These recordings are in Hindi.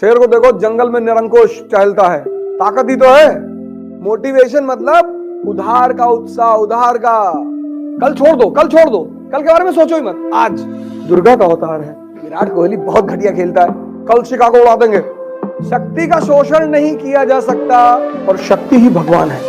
शेर को देखो जंगल में निरंकुश टहलता है, ताकत ही तो है। मोटिवेशन मतलब उधार का उत्साह, उधार का। कल छोड़ दो, कल छोड़ दो, कल के बारे में सोचो ही मत। आज दुर्गा का अवतार है, विराट कोहली बहुत घटिया खेलता है, कल शिकागो उड़ा देंगे। शक्ति का शोषण नहीं किया जा सकता और शक्ति ही भगवान है।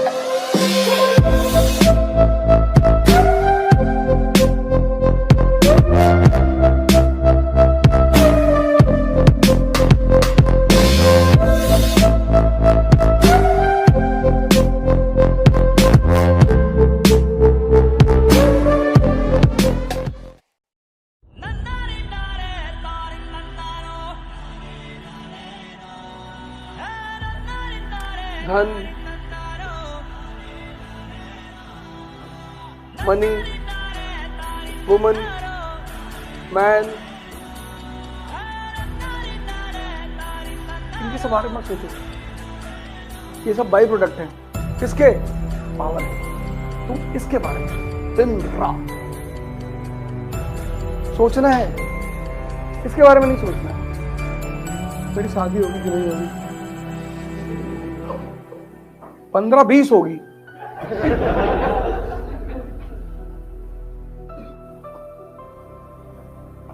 धन, मनी, वुमन, मैन, इनके सब बारे में मत सोचो, ये सब बाई प्रोडक्ट है। किसके? पावर है। तुम इसके बारे में दिन रात सोचना है, इसके बारे में नहीं सोचना। मेरी शादी होगी कि नहीं होगी, 15-20 होगी,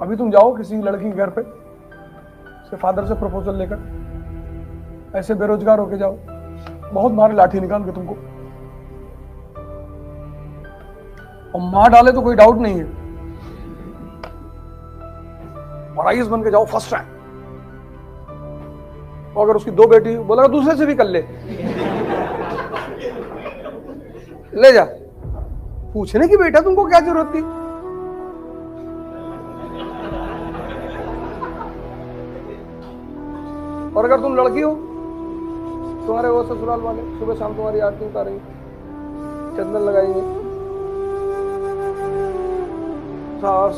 अभी तुम जाओ किसी लड़की के घर पे, उसके फादर से प्रपोजल लेकर, ऐसे बेरोजगार होके जाओ, बहुत मारे लाठी निकाल के तुमको, और मार डाले तो कोई डाउट नहीं है। और आईएएस बन के जाओ फर्स्ट रैंक, और अगर उसकी 2 बेटी बोला दूसरे से भी कर ले जा। पूछने की बेटा तुमको क्या जरूरत थी? और अगर तुम लड़की हो, तुम्हारे वो ससुराल वाले सुबह शाम तुम्हारी आरती उतारेंगे, चंदन लगाएंगे,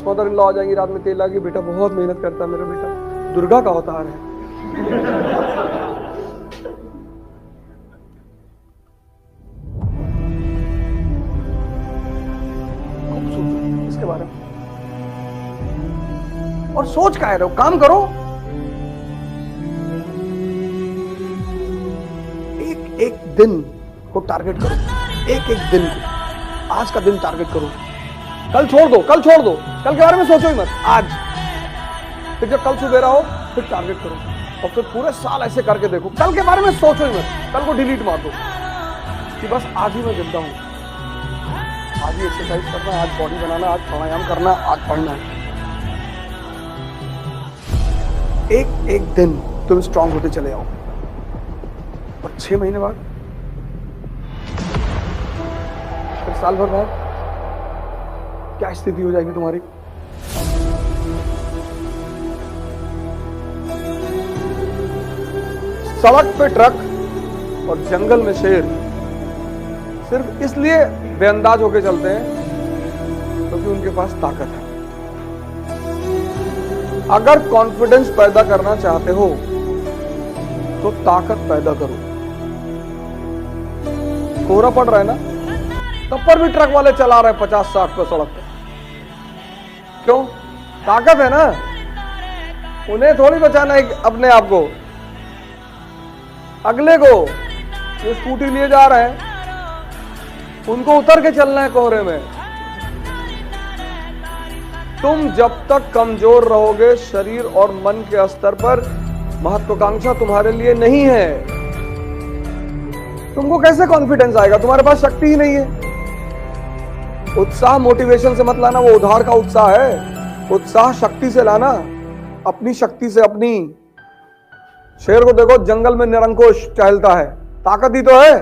मदर इन लॉ आ जाएंगी, रात में तेल लागी, बेटा बहुत मेहनत करता है मेरा बेटा, दुर्गा का अवतार है। इसके बारे में और सोच का रहे हो, काम करो। एक दिन को टारगेट करो, एक दिन को, आज का दिन टारगेट करो। कल छोड़ दो, कल छोड़ दो, कल के बारे में सोचो ही मत। आज फिर जब कल सुबह हो फिर टारगेट करो, और फिर पूरे साल ऐसे करके देखो। कल के बारे में सोचो ही मत, कल को डिलीट मार दो कि बस आज ही मैं जिंदा हूं, आज ही एक्सरसाइज करना, आज बॉडी बनाना, आज प्राणायाम करना, आज पढ़ना है। एक दिन तुम स्ट्रांग होते चले आओ, और 6 महीने बाद, फिर साल भर बाद क्या स्थिति हो जाएगी तुम्हारी? सड़क पे ट्रक और जंगल में शेर सिर्फ इसलिए बेअंदाज होके चलते हैं क्योंकि उनके पास ताकत है। अगर कॉन्फिडेंस पैदा करना चाहते हो तो ताकत पैदा करो। कोहरा पड़ रहा है ना, तब पर भी ट्रक वाले चला रहे 50-60 पे सड़क पे, क्यों? ताकत है ना। उन्हें थोड़ी बचाना है अपने आप को, अगले को जो स्कूटी लिए जा रहे हैं उनको उतर के चलना है कोहरे में। तुम जब तक कमजोर रहोगे शरीर और मन के स्तर पर, महत्वाकांक्षा तुम्हारे लिए नहीं है। तुमको कैसे कॉन्फिडेंस आएगा? तुम्हारे पास शक्ति ही नहीं है। उत्साह मोटिवेशन से मत लाना, वो उधार का उत्साह है। उत्साह शक्ति से लाना, अपनी शक्ति से। अपनी शेर को देखो जंगल में निरंकुश टहलता है, ताकत ही तो है।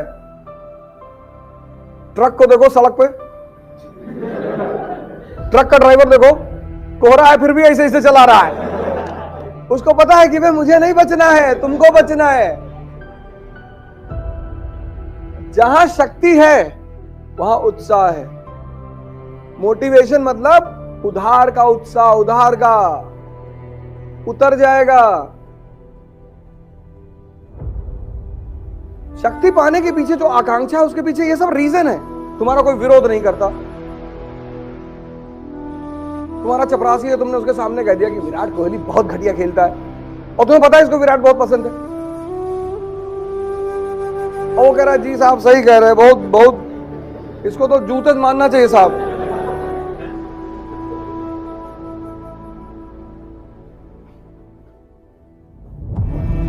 ट्रक को देखो सड़क पे, ट्रक का ड्राइवर देखो, कोहरा है फिर भी ऐसे ऐसे चला रहा है। उसको पता है कि भाई मुझे नहीं बचना है, तुमको बचना है। जहां शक्ति है वहां उत्साह है। मोटिवेशन मतलब उधार का उत्साह, उधार का, उतर जाएगा। शक्ति पाने के पीछे जो आकांक्षा है, उसके पीछे ये सब रीजन है। तुम्हारा कोई विरोध नहीं करता। तुम्हारा चपरासी है, तुमने उसके सामने कह दिया कि विराट कोहली बहुत घटिया खेलता है, और तुम्हें पता है इसको विराट बहुत पसंद है। और वो कह रहा है जी साहब सही कह रहे हैं, बहुत बहुत, इसको तो जूते मानना चाहिए साहब।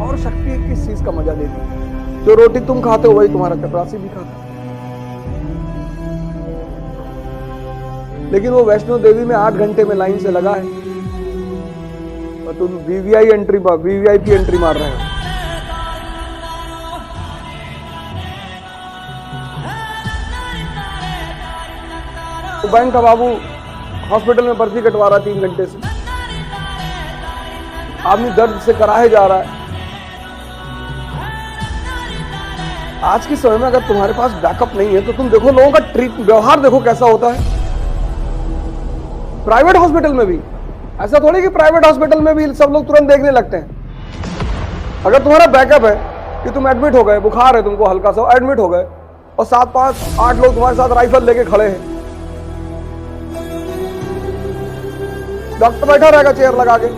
और शक्ति किस चीज का मजा लेती है? जो रोटी तुम खाते हो वही तुम्हारा चपरासी भी खाता है। लेकिन वो वैष्णो देवी में 8 घंटे में लाइन से लगा है और तुम वीवीआईपी एंट्री मार रहे हो। तो बैंक का बाबू हॉस्पिटल में पर्ची कटवा रहा 3 घंटे से, आदमी दर्द से कराहे जा रहा है। आज की समय में अगर तुम्हारे पास बैकअप नहीं है तो तुम देखो लोगों का व्यवहार देखो कैसा होता है। प्राइवेट हॉस्पिटल में भी ऐसा थोड़ी कि प्राइवेट हॉस्पिटल में भी सब लोग तुरंत देखने लगते हैं। अगर तुम्हारा बैकअप है कि तुम एडमिट हो गए, बुखार है तुमको हल्का सा, एडमिट हो गए और 7, 5, 8 लोग तुम्हारे साथ राइफल लेके खड़े हैं, डॉक्टर बैठा रहेगा चेयर लगा के।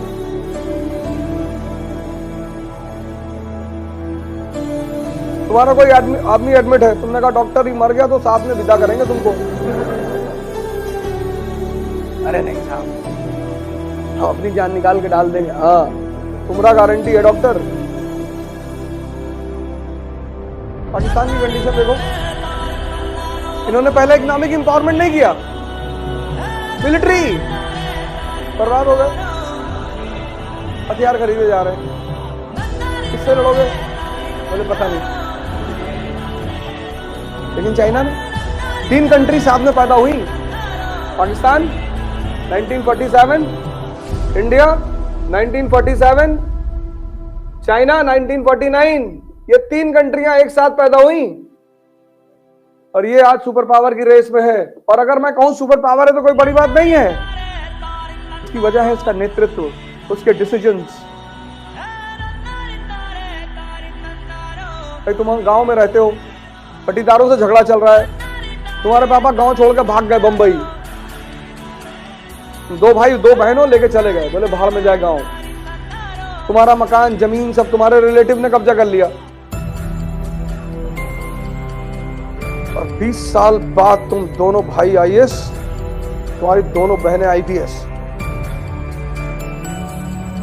तुम्हारा कोई आदमी एडमिट है, तुमने कहा डॉक्टर ही मर गया तो साथ में विदा करेंगे तुमको। अरे नहीं साहब, हम अपनी जान निकाल के डाल देंगे। हाँ, तुम्हारा गारंटी है डॉक्टर। पाकिस्तान की कंडीशन देखो, इन्होंने पहले इकोनॉमिक एम्पावरमेंट नहीं किया, मिलिट्री बर्बाद हो गए, हथियार खरीदे जा रहे हैं। किससे लड़ोगे? बोले पता नहीं। लेकिन चाइना में 3 कंट्री साथ में पैदा हुई, पाकिस्तान 1947, इंडिया 1947, चाइना 1949, ये 3 कंट्रियां एक साथ पैदा हुई और ये आज सुपर पावर की रेस में है। और अगर मैं कहूं सुपर पावर है तो कोई बड़ी बात नहीं है, इसकी वजह है इसका नेतृत्व, उसके डिसीजंस। तुम गांव में रहते हो, पट्टीदारों से झगड़ा चल रहा है, तुम्हारे पापा गांव छोड़कर भाग गए बंबई, 2 भाई 2 बहनों लेके चले गए, बोले भाड़ में जाए गांव। तुम्हारा मकान जमीन सब तुम्हारे रिलेटिव ने कब्जा कर लिया और 20 साल बाद तुम दोनों भाई आईएएस, तुम्हारी दोनों बहनें आईपीएस।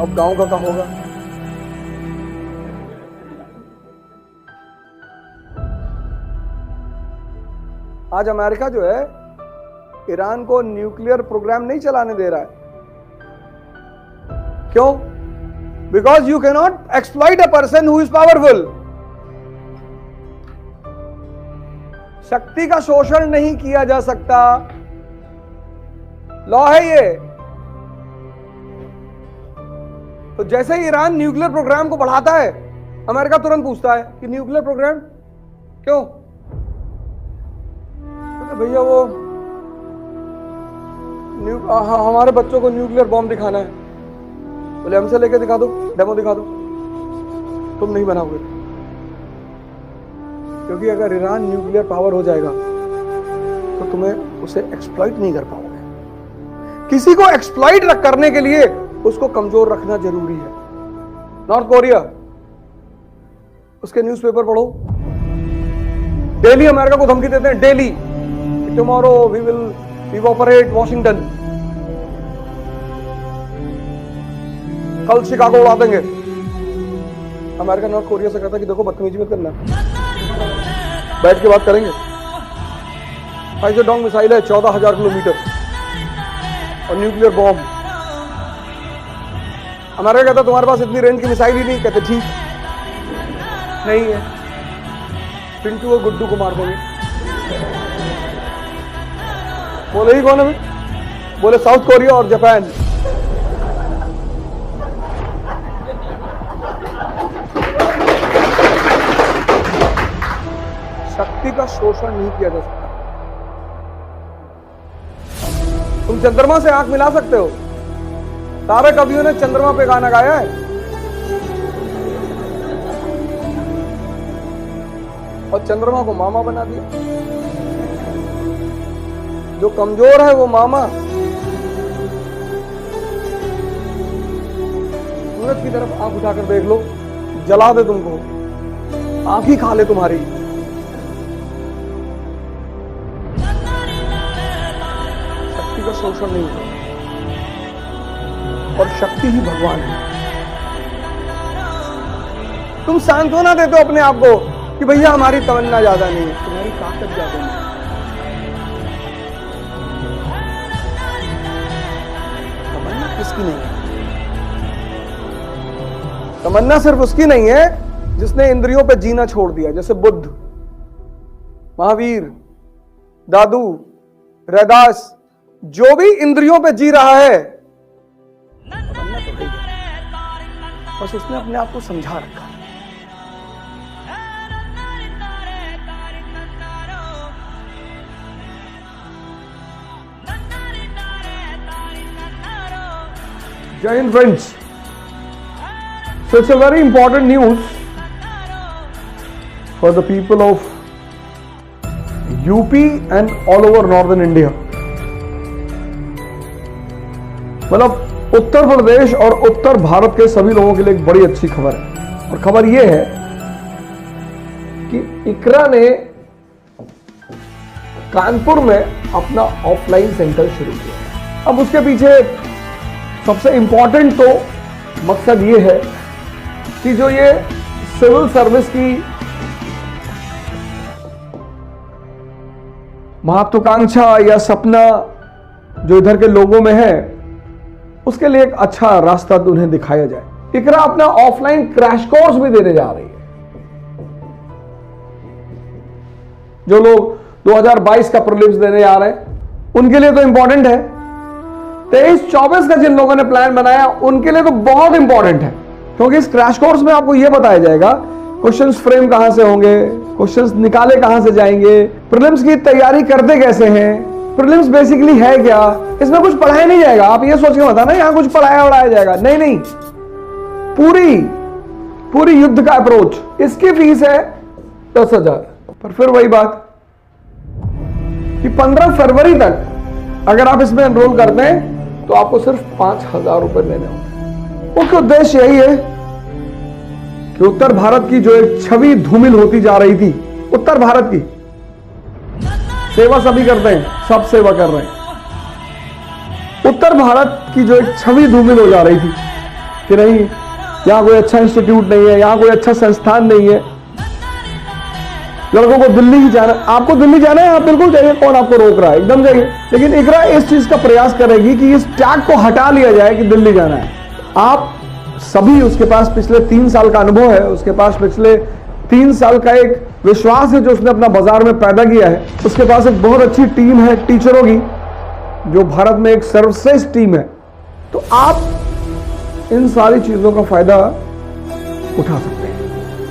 अब गांव का क्या होगा? आज अमेरिका जो है ईरान को न्यूक्लियर प्रोग्राम नहीं चलाने दे रहा है। क्यों? Because you can not exploit a person who is powerful. शक्ति का शोषण नहीं किया जा सकता, लॉ है ये। तो जैसे ही ईरान न्यूक्लियर प्रोग्राम को बढ़ाता है, अमेरिका तुरंत पूछता है कि न्यूक्लियर प्रोग्राम क्यों? भैया वो हमारे बच्चों को न्यूक्लियर बॉम्ब दिखाना है। बोले हमसे लेके दिखा दो, डेमो दिखा दो। तुम नहीं बनाओगे, क्योंकि अगर ईरान न्यूक्लियर पावर हो जाएगा तो तुम्हें उसे एक्सप्लॉइट नहीं कर पाओगे। किसी को एक्सप्लॉइट करने के लिए उसको कमजोर रखना जरूरी है। नॉर्थ कोरिया, उसके न्यूज़पेपर पढ़ो, डेली अमेरिका को धमकी देते हैं, daily tomorrow we will evaporate Washington, कल शिकागो उड़ा देंगे। अमेरिका नॉर्थ कोरिया से कहता है कि देखो बदतमीजी मत करना, बैठ के बात करेंगे। हाइजर डोंग मिसाइल है 14,000 किलोमीटर और न्यूक्लियर बॉम्ब। अमेरिका कहता तुम्हारे पास इतनी रेंज की मिसाइल ही नहीं। कहते ठीक नहीं है, पिंटू और गुड्डू को मार देंगे। बोले ही कौन है? बोले साउथ कोरिया और जापान। शक्ति का शोषण नहीं किया जा सकता। तुम चंद्रमा से आंख मिला सकते हो, सारे कवियों ने चंद्रमा पे गाना गाया है। और चंद्रमा को मामा बना दिया। जो कमजोर है वो मामा। सूरज की तरफ आंख उठाकर देख लो, जला दे तुमको, आंख ही खा ले तुम्हारी। शक्ति का शोषण नहीं होता, और शक्ति ही भगवान है। तुम सांत्वना देते हो अपने आप को कि भैया हमारी तमन्ना ज्यादा नहीं है, तुम्हारी ताकत ज्यादा नहीं है। तमन्ना किसकी नहीं है? तमन्ना सिर्फ उसकी नहीं है जिसने इंद्रियों पे जीना छोड़ दिया, जैसे बुद्ध, महावीर, दादू, रैदास, जो भी इंद्रियों पे जी रहा है, तमन्ना तो नहीं है, बस उसने अपने आप को समझा रखा। जय Hind friends. So it's a very important news for the people of UP and all over northern India. मतलब उत्तर प्रदेश और उत्तर भारत के सभी लोगों के लिए एक बड़ी अच्छी खबर है, और खबर यह है कि इकरा ने कानपुर में अपना ऑफलाइन सेंटर शुरू किया। अब उसके पीछे सबसे इंपॉर्टेंट तो मकसद ये है कि जो ये सिविल सर्विस की महत्वाकांक्षा या सपना जो इधर के लोगों में है, उसके लिए एक अच्छा रास्ता उन्हें दिखाया जाए। इकरा अपना ऑफलाइन क्रैश कोर्स भी देने जा रही है। जो लोग 2022 का प्रीलिम्स देने जा रहे हैं उनके लिए तो इंपॉर्टेंट है। 23-24 का जिन लोगों ने प्लान बनाया उनके लिए तो बहुत इंपॉर्टेंट है, क्योंकि इस क्रैश कोर्स में आपको यह बताया जाएगा क्वेश्चंस फ्रेम कहां से होंगे, क्वेश्चंस निकाले कहां से जाएंगे, प्रीलिम्स की तैयारी करते कैसे हैं, प्रीलिम्स बेसिकली है क्या। इसमें कुछ पढ़ाया नहीं जाएगा, आप ये सोच के मत आना यहां कुछ पढ़ाया उड़ाया जाएगा, नहीं नहीं, पूरी युद्ध का अप्रोच। इसकी फीस है 10,000। पर फिर वही बात कि 15 फरवरी तक अगर आप इसमें एनरोल करते हैं तो आपको सिर्फ 5,000 रुपए देने होंगे। मुख्य उद्देश्य यही है कि उत्तर भारत की जो एक छवि धूमिल होती जा रही थी, उत्तर भारत की सेवा सभी करते हैं, सब सेवा कर रहे हैं। उत्तर भारत की जो एक छवि धूमिल हो जा रही थी कि नहीं यहां कोई अच्छा इंस्टीट्यूट नहीं है, यहां कोई अच्छा संस्थान नहीं है, लड़कों को दिल्ली ही जाना। आपको दिल्ली जाना है, आप बिल्कुल जाइए, कौन आपको रोक रहा है, एकदम जाइए। लेकिन इकरा इस चीज का प्रयास करेगी कि इस टैग को हटा लिया जाए कि दिल्ली जाना है। आप सभी, उसके पास पिछले 3 साल का अनुभव है, उसके पास पिछले 3 साल का एक विश्वास है जो उसने अपना बाजार में पैदा किया है, उसके पास एक बहुत अच्छी टीम है टीचरों की जो भारत में एक सर्वश्रेष्ठ टीम है। तो आप इन सारी चीजों का फायदा उठा सकते हैं।